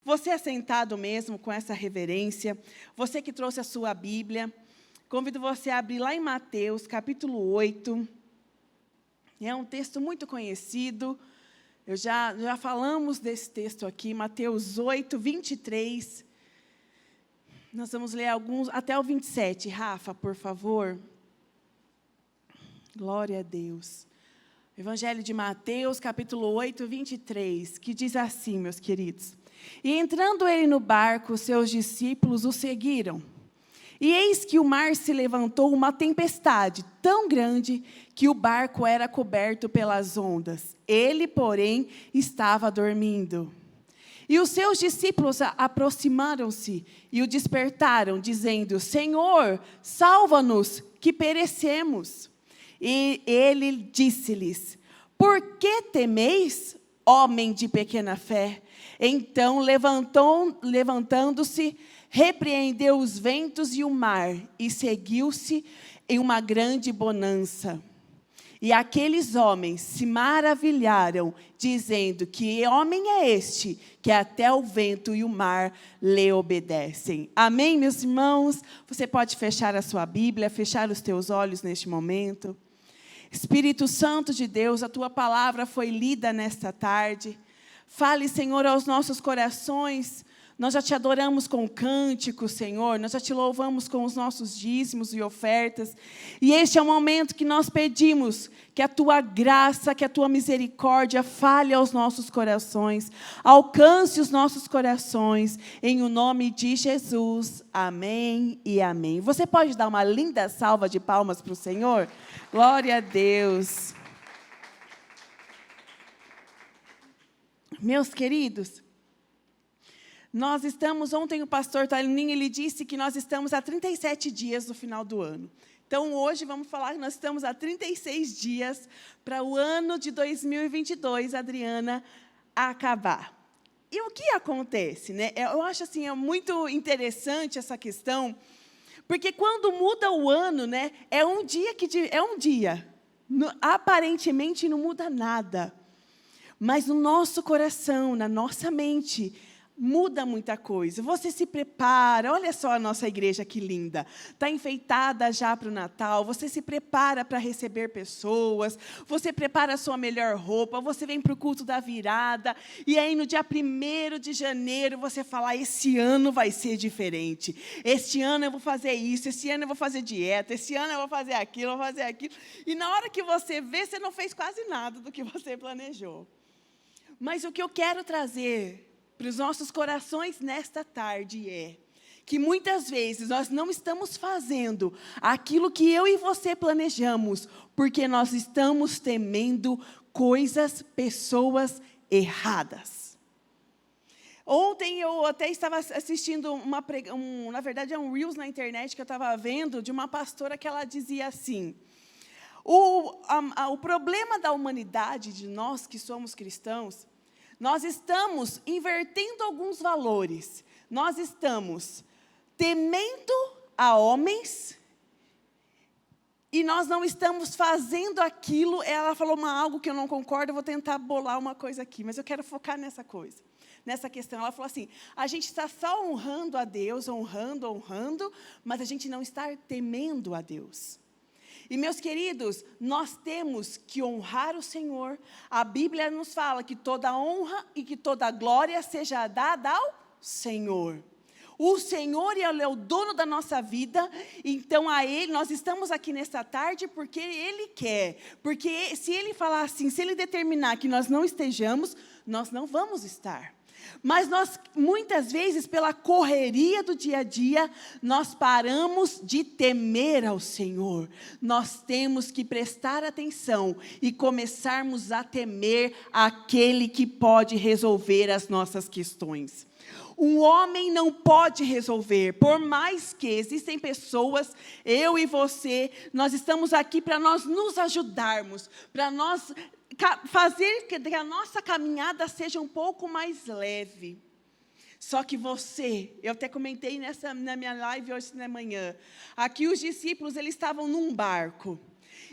Você é sentado mesmo com essa reverência, você que trouxe a sua Bíblia, convido você a abrir lá em Mateus, capítulo 8. É um texto muito conhecido, já falamos desse texto aqui, Mateus 8, 23. Nós vamos ler alguns, até o 27. Rafa, por favor. Glória a Deus. Evangelho de Mateus, capítulo 8, 23, que diz assim, meus queridos. E entrando ele no barco, seus discípulos o seguiram. E eis que o mar se levantou uma tempestade tão grande que o barco era coberto pelas ondas. Ele, porém, estava dormindo. E os seus discípulos aproximaram-se e o despertaram, dizendo, Senhor, salva-nos, que perecemos. E ele disse-lhes, por que temeis, homem de pequena fé? Então, levantando-se, repreendeu os ventos e o mar, e seguiu-se em uma grande bonança. E aqueles homens se maravilharam, dizendo, que homem é este, que até o vento e o mar lhe obedecem. Amém, meus irmãos? Você pode fechar a sua Bíblia, fechar os teus olhos neste momento. Espírito Santo de Deus, a Tua palavra foi lida nesta tarde. Fale, Senhor, aos nossos corações. Nós já Te adoramos com cânticos, Senhor. Nós já Te louvamos com os nossos dízimos e ofertas. E este é o momento que nós pedimos que a Tua graça, que a Tua misericórdia fale aos nossos corações. Alcance os nossos corações. Em o nome de Jesus. Amém e amém. Você pode dar uma linda salva de palmas para o Senhor? Glória a Deus. Meus queridos, nós estamos, ontem o pastor Talininho, ele disse que nós estamos a 37 dias do final do ano. Então, hoje, vamos falar que nós estamos a 36 dias para o ano de 2022, Adriana, acabar. E o que acontece, né? Eu acho assim, é muito interessante essa questão, porque quando muda o ano, né, é um dia. Aparentemente não muda nada. Mas no nosso coração, na nossa mente, muda muita coisa. Você se prepara, olha só a nossa igreja que linda. Está enfeitada já para o Natal, você se prepara para receber pessoas, você prepara a sua melhor roupa, você vem para o culto da virada, e aí no dia 1º de janeiro você fala, esse ano vai ser diferente, este ano eu vou fazer isso, esse ano eu vou fazer dieta, esse ano eu vou fazer aquilo, e na hora que você vê, você não fez quase nada do que você planejou. Mas o que eu quero trazer para os nossos corações nesta tarde é que muitas vezes nós não estamos fazendo aquilo que eu e você planejamos, porque nós estamos temendo coisas, pessoas erradas. Ontem eu até estava assistindo na verdade é um Reels na internet que eu estava vendo de uma pastora que ela dizia assim, o problema da humanidade, de nós que somos cristãos, nós estamos invertendo alguns valores. Nós estamos temendo a homens e nós não estamos fazendo aquilo. Ela falou algo que eu não concordo, eu vou tentar bolar uma coisa aqui, mas eu quero focar nessa coisa, nessa questão. Ela falou assim, a gente está só honrando a Deus, honrando, mas a gente não está temendo a Deus. E, meus queridos, nós temos que honrar o Senhor. A Bíblia nos fala que toda honra e que toda glória seja dada ao Senhor. O Senhor, Ele é o dono da nossa vida, então a Ele, nós estamos aqui nesta tarde porque Ele quer. Porque se Ele falar assim, se Ele determinar que nós não estejamos, nós não vamos estar. Mas nós, muitas vezes, pela correria do dia a dia, nós paramos de temer ao Senhor. Nós temos que prestar atenção e começarmos a temer aquele que pode resolver as nossas questões. Um homem não pode resolver, por mais que existem pessoas, eu e você, nós estamos aqui para nós nos ajudarmos, para nós fazer que a nossa caminhada seja um pouco mais leve. Só que você, eu até comentei na minha live hoje de manhã, aqui os discípulos, eles estavam num barco.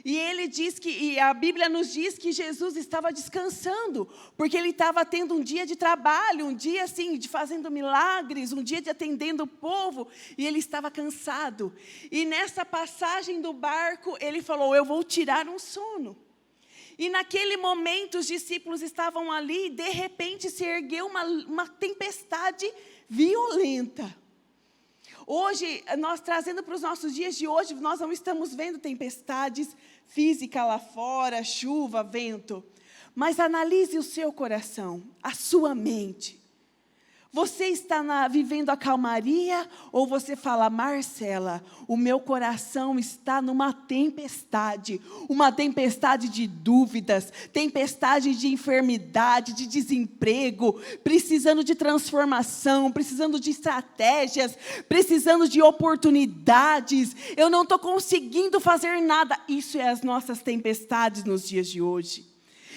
E ele diz e a Bíblia nos diz que Jesus estava descansando, porque ele estava tendo um dia de trabalho, um dia assim, de fazendo milagres, um dia de atendendo o povo, e ele estava cansado. E nessa passagem do barco, ele falou: eu vou tirar um sono. E naquele momento os discípulos estavam ali, e de repente se ergueu uma tempestade violenta. Hoje, nós trazendo para os nossos dias de hoje, nós não estamos vendo tempestades físicas lá fora, chuva, vento. Mas analise o seu coração, a sua mente. Você está vivendo a calmaria ou você fala: Marcela, o meu coração está numa tempestade. Uma tempestade de dúvidas, tempestade de enfermidade, de desemprego, precisando de transformação, precisando de estratégias, precisando de oportunidades. Eu não estou conseguindo fazer nada. Isso é as nossas tempestades nos dias de hoje.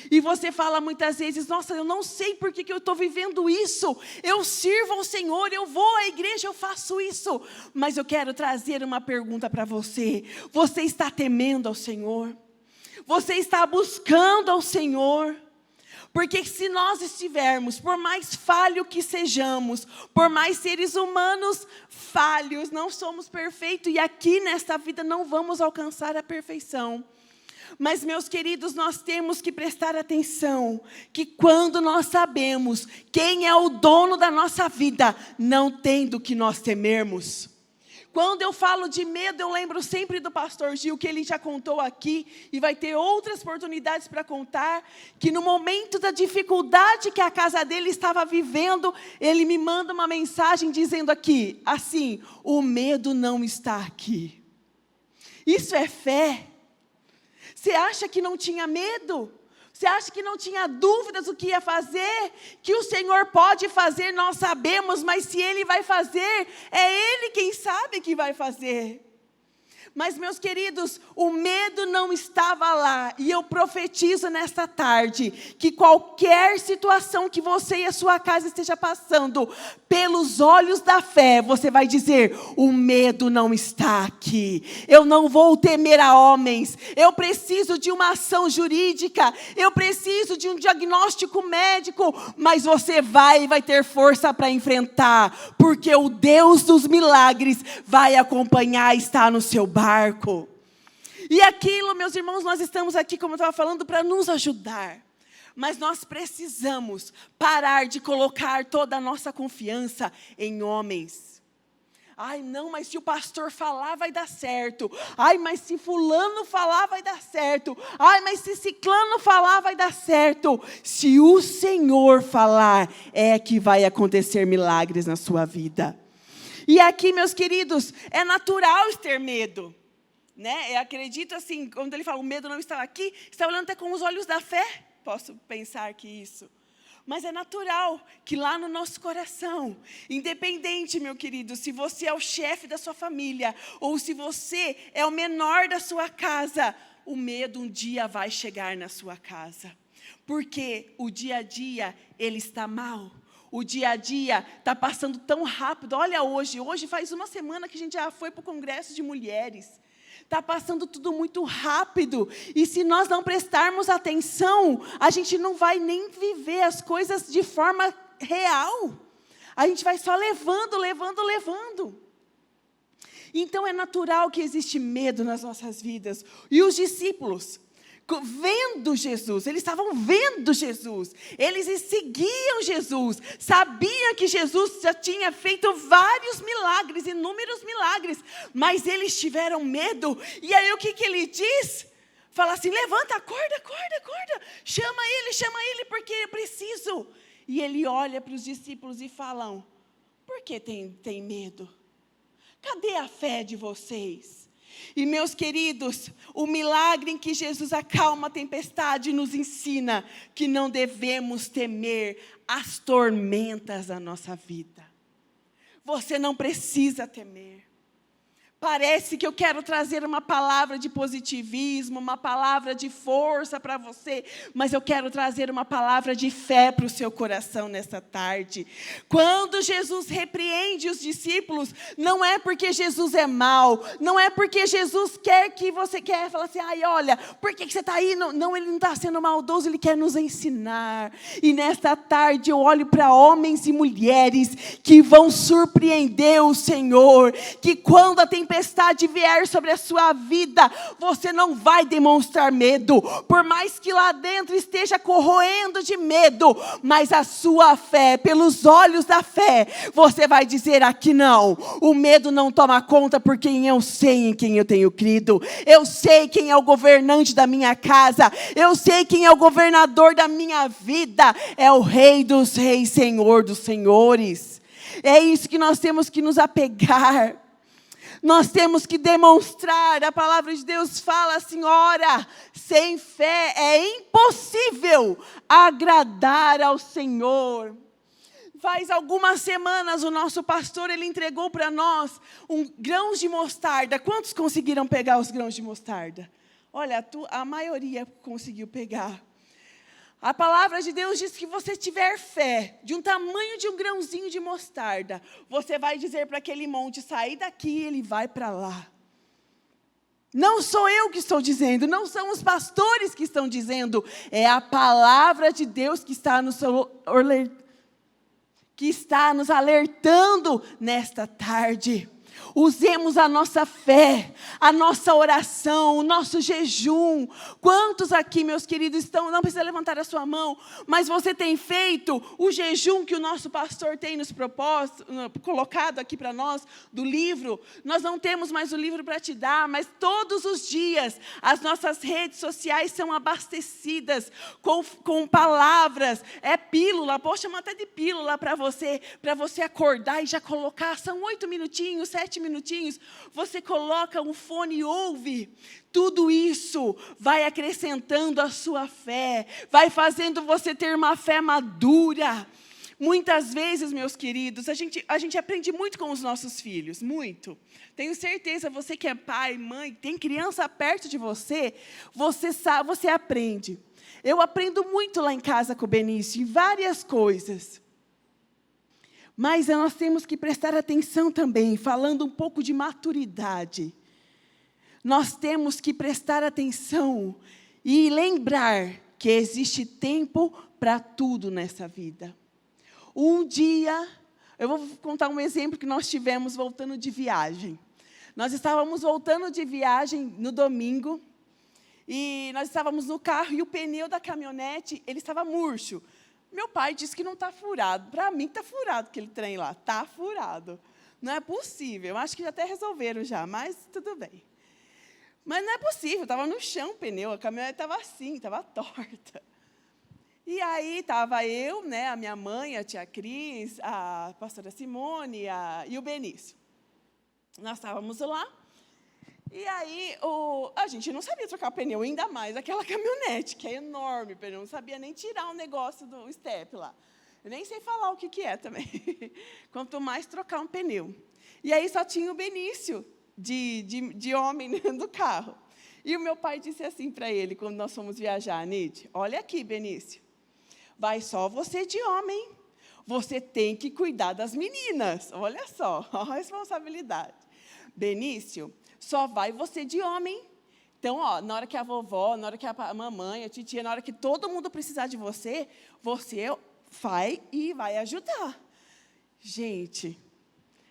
E você fala muitas vezes: nossa, eu não sei por que eu estou vivendo isso. Eu sirvo ao Senhor, eu vou à igreja, eu faço isso. Mas eu quero trazer uma pergunta para você. Você está temendo ao Senhor? Você está buscando ao Senhor? Porque se nós estivermos, por mais falho que sejamos, por mais seres humanos falhos, não somos perfeitos. E aqui nesta vida não vamos alcançar a perfeição. Mas, meus queridos, nós temos que prestar atenção, que quando nós sabemos quem é o dono da nossa vida, não tem do que nós temermos. Quando eu falo de medo, eu lembro sempre do pastor Gil, que ele já contou aqui, e vai ter outras oportunidades para contar, que no momento da dificuldade que a casa dele estava vivendo, ele me manda uma mensagem dizendo aqui, assim: o medo não está aqui. Isso é fé. Você acha que não tinha medo? Você acha que não tinha dúvidas do que ia fazer? Que o Senhor pode fazer, nós sabemos, mas se Ele vai fazer, é Ele quem sabe que vai fazer. Mas, meus queridos, o medo não estava lá. E eu profetizo nesta tarde que qualquer situação que você e a sua casa esteja passando, pelos olhos da fé, você vai dizer: o medo não está aqui. Eu não vou temer a homens. Eu preciso de uma ação jurídica. Eu preciso de um diagnóstico médico. Mas você vai ter força para enfrentar. Porque o Deus dos milagres vai acompanhar e está no seu barco. E aquilo, meus irmãos, nós estamos aqui, como eu estava falando, para nos ajudar. Mas nós precisamos parar de colocar toda a nossa confiança em homens. Ai, não, mas se o pastor falar, vai dar certo. Ai, mas se fulano falar, vai dar certo. Ai, mas se ciclano falar, vai dar certo. Se o Senhor falar, é que vai acontecer milagres na sua vida. E aqui, meus queridos, é natural ter medo, né? Eu acredito assim, quando ele fala: o medo não está aqui, está olhando até com os olhos da fé. Posso pensar que isso. Mas é natural que lá no nosso coração, independente, meu querido, se você é o chefe da sua família, ou se você é o menor da sua casa, o medo um dia vai chegar na sua casa. Porque o dia a dia, ele está mal. O dia a dia está passando tão rápido. Olha hoje faz uma semana que a gente já foi para o Congresso de Mulheres. Está passando tudo muito rápido. E se nós não prestarmos atenção, a gente não vai nem viver as coisas de forma real. A gente vai só levando. Então é natural que existe medo nas nossas vidas. E os discípulos, vendo Jesus, eles estavam vendo Jesus, eles seguiam Jesus, sabiam que Jesus já tinha feito vários milagres, inúmeros milagres, mas eles tiveram medo. E aí o que ele diz? Fala assim: levanta, acorda, chama ele, porque eu preciso. E ele olha para os discípulos e fala: por que tem medo? Cadê a fé de vocês? E, meus queridos, o milagre em que Jesus acalma a tempestade nos ensina que não devemos temer as tormentas da nossa vida. Você não precisa temer. Parece que eu quero trazer uma palavra de positivismo, uma palavra de força para você, mas eu quero trazer uma palavra de fé para o seu coração nesta tarde. Quando Jesus repreende os discípulos, não é porque Jesus é mau, não é porque Jesus quer que você quer falar assim, ai, olha, por que você está aí? Não, ele não está sendo maldoso, ele quer nos ensinar. E nesta tarde eu olho para homens e mulheres que vão surpreender o Senhor, que quando a tempestade vier sobre a sua vida, você não vai demonstrar medo, por mais que lá dentro esteja corroendo de medo, mas a sua fé, pelos olhos da fé, você vai dizer aqui não, o medo não toma conta, porque eu sei em quem eu tenho crido, eu sei quem é o governante da minha casa, eu sei quem é o governador da minha vida, é o Rei dos Reis, Senhor dos Senhores. É isso que nós temos que nos apegar. Nós temos que demonstrar, a palavra de Deus fala assim, ora, sem fé é impossível agradar ao Senhor. Faz algumas semanas o nosso pastor, ele entregou para nós grãos de mostarda. Quantos conseguiram pegar os grãos de mostarda? Olha, a maioria conseguiu pegar. A palavra de Deus diz que você tiver fé, de um tamanho de um grãozinho de mostarda, você vai dizer para aquele monte, sair daqui e ele vai para lá. Não sou eu que estou dizendo, não são os pastores que estão dizendo, é a palavra de Deus que está nos alertando nesta tarde. Usemos a nossa fé, a nossa oração, o nosso jejum. Quantos aqui, meus queridos, estão, não precisa levantar a sua mão, mas você tem feito o jejum que o nosso pastor tem nos proposto, colocado aqui para nós, do livro? Nós não temos mais o livro para te dar, mas todos os dias as nossas redes sociais são abastecidas com palavras, é pílula, poxa, chama até de pílula para você acordar e já colocar, são 8 minutinhos, 7 minutinhos, você coloca um fone e ouve. Tudo isso vai acrescentando a sua fé, vai fazendo você ter uma fé madura. Muitas vezes, meus queridos, a gente aprende muito com os nossos filhos, muito. Tenho certeza, você que é pai, mãe, tem criança perto de você, você sabe, você aprende. Eu aprendo muito lá em casa com o Benício, em várias coisas. Mas nós temos que prestar atenção também, falando um pouco de maturidade. Nós temos que prestar atenção e lembrar que existe tempo para tudo nessa vida. Um dia, eu vou contar um exemplo que nós tivemos voltando de viagem. Nós estávamos voltando de viagem no domingo, e nós estávamos no carro e o pneu da caminhonete, ele estava murcho. Meu pai disse que não está furado. Para mim está furado aquele trem lá. Está furado. Não é possível. Eu acho que já até resolveram já, mas tudo bem. Mas não é possível. Estava no chão o pneu. A caminhonete estava assim, estava torta. E aí estava eu, né, a minha mãe, a tia Cris, a pastora Simone e o Benício. Nós estávamos lá. E aí, a gente não sabia trocar pneu, ainda mais aquela caminhonete, que é enorme, eu não sabia nem tirar o negócio do step lá. Eu nem sei falar o que é também, quanto mais trocar um pneu. E aí só tinha o Benício, de homem dentro do carro. E o meu pai disse assim para ele, quando nós fomos viajar, Nide, olha aqui, Benício, vai só você de homem, você tem que cuidar das meninas, olha só, a responsabilidade. Benício, só vai você de homem. Então, na hora que a vovó, na hora que a mamãe, a titia, na hora que todo mundo precisar de você, você vai e vai ajudar. Gente,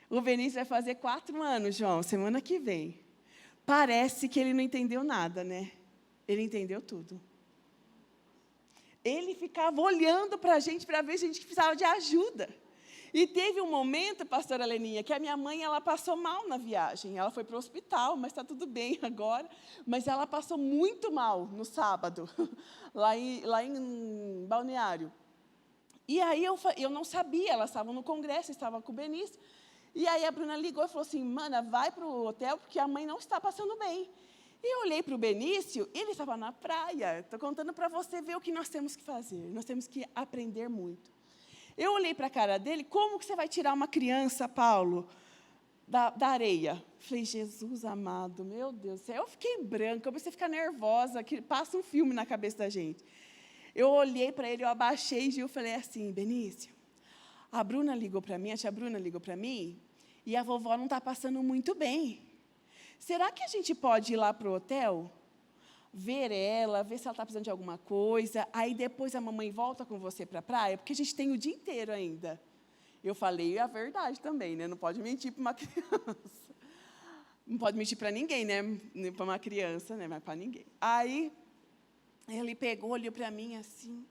o Benício vai fazer 4 anos, João, semana que vem. Parece que ele não entendeu nada, né? Ele entendeu tudo. Ele ficava olhando para a gente, para ver se a gente precisava de ajuda. E teve um momento, pastora Leninha, que a minha mãe, ela passou mal na viagem. Ela foi para o hospital, mas está tudo bem agora. Mas ela passou muito mal no sábado, lá em Balneário. E aí eu não sabia, elas estavam no congresso, estava com o Benício. E aí a Bruna ligou e falou assim, mana, vai para o hotel, porque a mãe não está passando bem. E eu olhei para o Benício, ele estava na praia. Estou contando para você ver o que nós temos que fazer. Nós temos que aprender muito. Eu olhei para a cara dele, como que você vai tirar uma criança, Paulo, da areia. Falei, Jesus amado, meu Deus do céu. Eu fiquei branca, eu comecei a ficar nervosa, que passa um filme na cabeça da gente. Eu olhei para ele, eu abaixei e eu falei assim, Benício, a Bruna ligou para mim, a tia Bruna ligou para mim, e a vovó não está passando muito bem. Será que a gente pode ir lá para o hotel, ver ela, ver se ela está precisando de alguma coisa, aí depois a mamãe volta com você para a praia, porque a gente tem o dia inteiro ainda. Eu falei a verdade também, né? Não pode mentir para uma criança. Não pode mentir para ninguém, né? Para uma criança, né? Mas para ninguém. Aí, ele pegou, olhou para mim assim.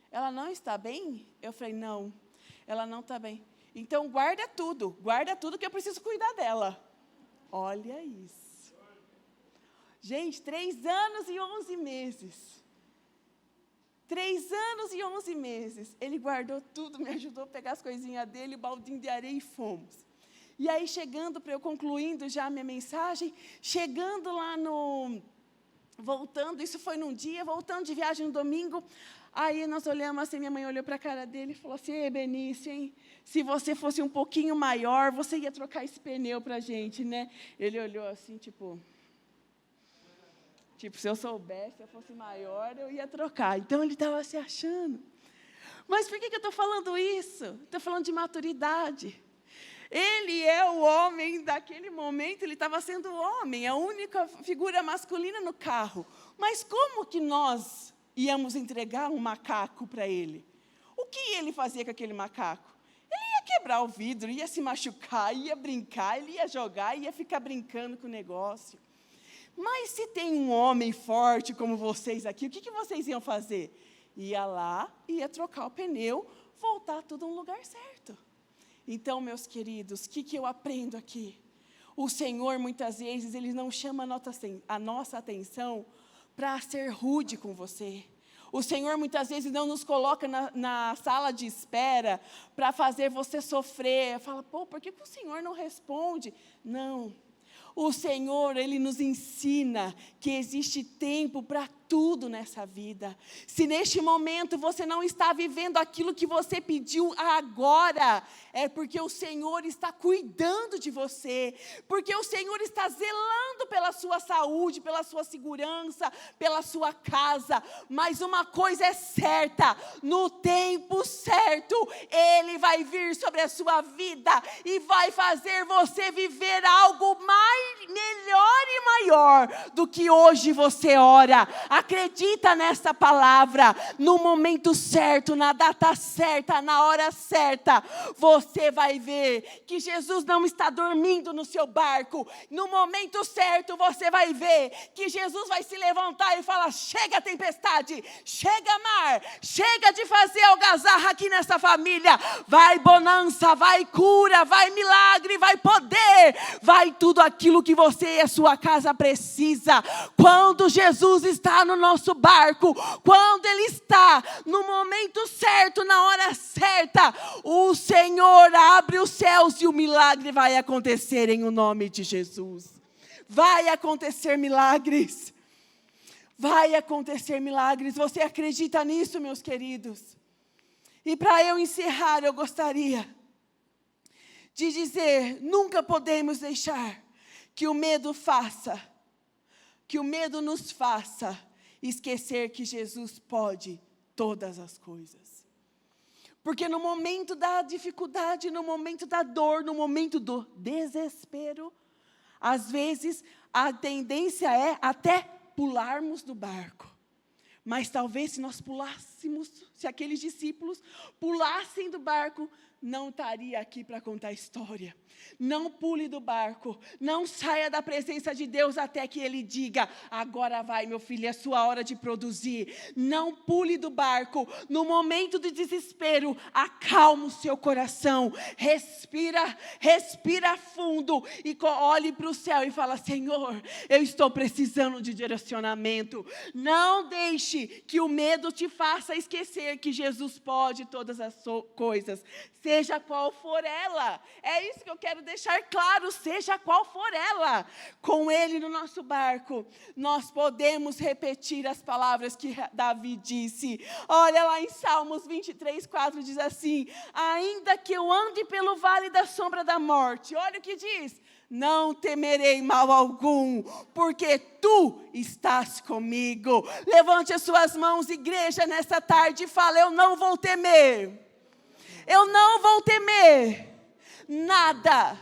Ela não está bem? Eu falei, não, ela não está bem. Então, guarda tudo que eu preciso cuidar dela. Olha isso. Gente, 3 anos e 11 meses. 3 anos e 11 meses. Ele guardou tudo, me ajudou a pegar as coisinhas dele, o baldinho de areia e fomos. E aí, chegando, para eu concluindo já a minha mensagem, chegando lá voltando, isso foi num dia, voltando de viagem no domingo, aí nós olhamos assim, minha mãe olhou para a cara dele e falou assim, ei, Benício, hein, se você fosse um pouquinho maior, você ia trocar esse pneu para a gente, né? Ele olhou assim, tipo, se eu soubesse, se eu fosse maior, eu ia trocar. Então, ele estava se achando. Mas por que eu estou falando isso? Estou falando de maturidade. Ele é o homem daquele momento, ele estava sendo homem, a única figura masculina no carro. Mas como que nós íamos entregar um macaco para ele? O que ele fazia com aquele macaco? Ele ia quebrar o vidro, ia se machucar, ia brincar, ele ia jogar, ia ficar brincando com o negócio. Mas se tem um homem forte como vocês aqui, o que vocês iam fazer? Ia lá, ia trocar o pneu, voltar tudo no lugar certo. Então, meus queridos, o que eu aprendo aqui? O Senhor, muitas vezes, Ele não chama a nossa atenção para ser rude com você. O Senhor, muitas vezes, não nos coloca na sala de espera para fazer você sofrer. Fala, por que o Senhor não responde? Não. O Senhor, Ele nos ensina que existe tempo para tudo nessa vida. Se neste momento você não está vivendo aquilo que você pediu agora, é porque o Senhor está cuidando de você, porque o Senhor está zelando pela sua saúde, pela sua segurança, pela sua casa. Mas uma coisa é certa, no tempo certo, Ele vai vir sobre a sua vida e vai fazer você viver algo melhor e maior do que hoje você ora. Acredita nessa palavra, no momento certo, na data certa, na hora certa, você vai ver que Jesus não está dormindo no seu barco. No momento certo, você vai ver que Jesus vai se levantar e falar, chega tempestade, chega mar, chega de fazer algazarra aqui nessa família, vai bonança, vai cura, vai milagre, vai poder, vai tudo aquilo que você e a sua casa precisa. Quando Jesus está no nosso barco, quando Ele está no momento certo, na hora certa, o Senhor abre os céus e o milagre vai acontecer em o nome de Jesus. Vai acontecer milagres. Vai acontecer milagres. Você acredita nisso, meus queridos? E para eu encerrar, eu gostaria de dizer, nunca podemos deixar que o medo nos faça esquecer que Jesus pode todas as coisas. Porque no momento da dificuldade, no momento da dor, no momento do desespero, às vezes a tendência é até pularmos do barco. Mas talvez se nós pulássemos, se aqueles discípulos pulassem do barco, não estaria aqui para contar a história. Não pule do barco, não saia da presença de Deus até que Ele diga, agora vai meu filho, é sua hora de produzir. Não pule do barco, no momento de desespero, acalma o seu coração, respira fundo e olhe para o céu e fala, Senhor, eu estou precisando de direcionamento. Não deixe que o medo te faça esquecer que Jesus pode todas as coisas. seja qual for ela. É isso que eu quero deixar claro, seja qual for ela. Com Ele no nosso barco, nós podemos repetir as palavras que Davi disse. Olha lá em Salmos 23:4 diz assim: ainda que eu ande pelo vale da sombra da morte, olha o que diz: não temerei mal algum, porque tu estás comigo. Levante as suas mãos, igreja, nessa tarde e fala: eu não vou temer. Eu não vou temer nada,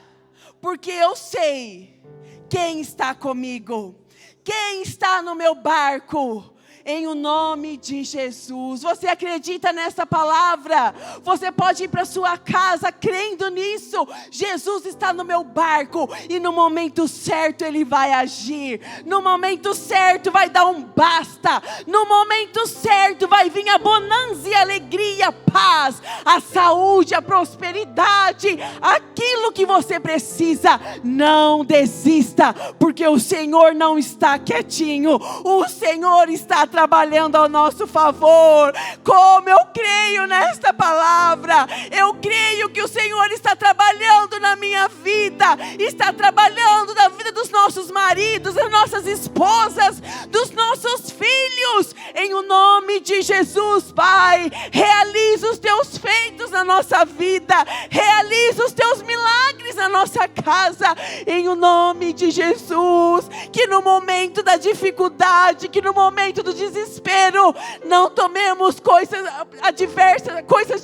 porque eu sei quem está comigo, quem está no meu barco. Em o nome de Jesus. Você acredita nessa palavra? Você pode ir para sua casa crendo nisso. Jesus está no meu barco e no momento certo Ele vai agir. No momento certo vai dar um basta. No momento certo vai vir a bonança e a alegria, a paz, a saúde, a prosperidade, aquilo que você precisa. Não desista, porque o Senhor não está quietinho. O Senhor está trabalhando ao nosso favor. Como eu creio nesta palavra, eu creio que o Senhor está trabalhando na minha vida, está trabalhando na vida dos nossos maridos, das nossas esposas, dos nossos filhos. Em o nome de Jesus, Pai, realiza os teus feitos na nossa vida, realiza os teus milagres na nossa casa, em o nome de Jesus. Que no momento da dificuldade, que no momento do desespero, não tomemos coisas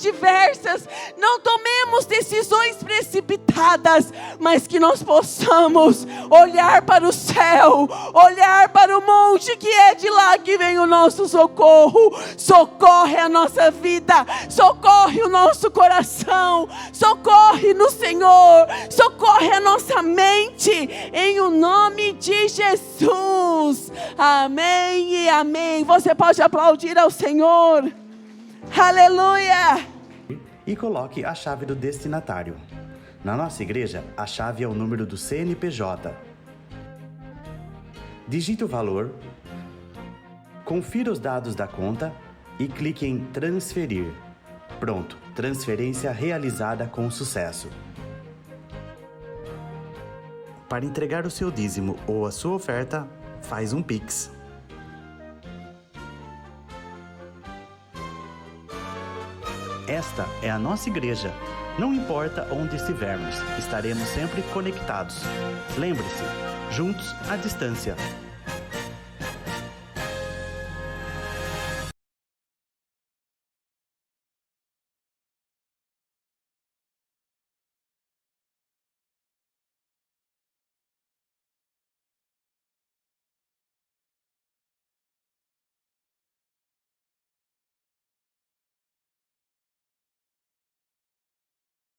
diversas, não tomemos decisões precipitadas, mas que nós possamos olhar para o céu, olhar para o monte, que é de lá que vem o nosso socorro. Socorre a nossa vida, socorre o nosso coração, socorre no Senhor, socorre a nossa mente, em o nome de Jesus. Amém e amém. Você pode aplaudir ao Senhor. Aleluia. E coloque a chave do destinatário. Na nossa igreja, a chave é o número do CNPJ. Digite o valor, confira os dados da conta e clique em transferir. Pronto, transferência realizada com sucesso. Para entregar o seu dízimo ou a sua oferta, faz um Pix. Esta é a nossa igreja. Não importa onde estivermos, estaremos sempre conectados. Lembre-se, juntos à distância.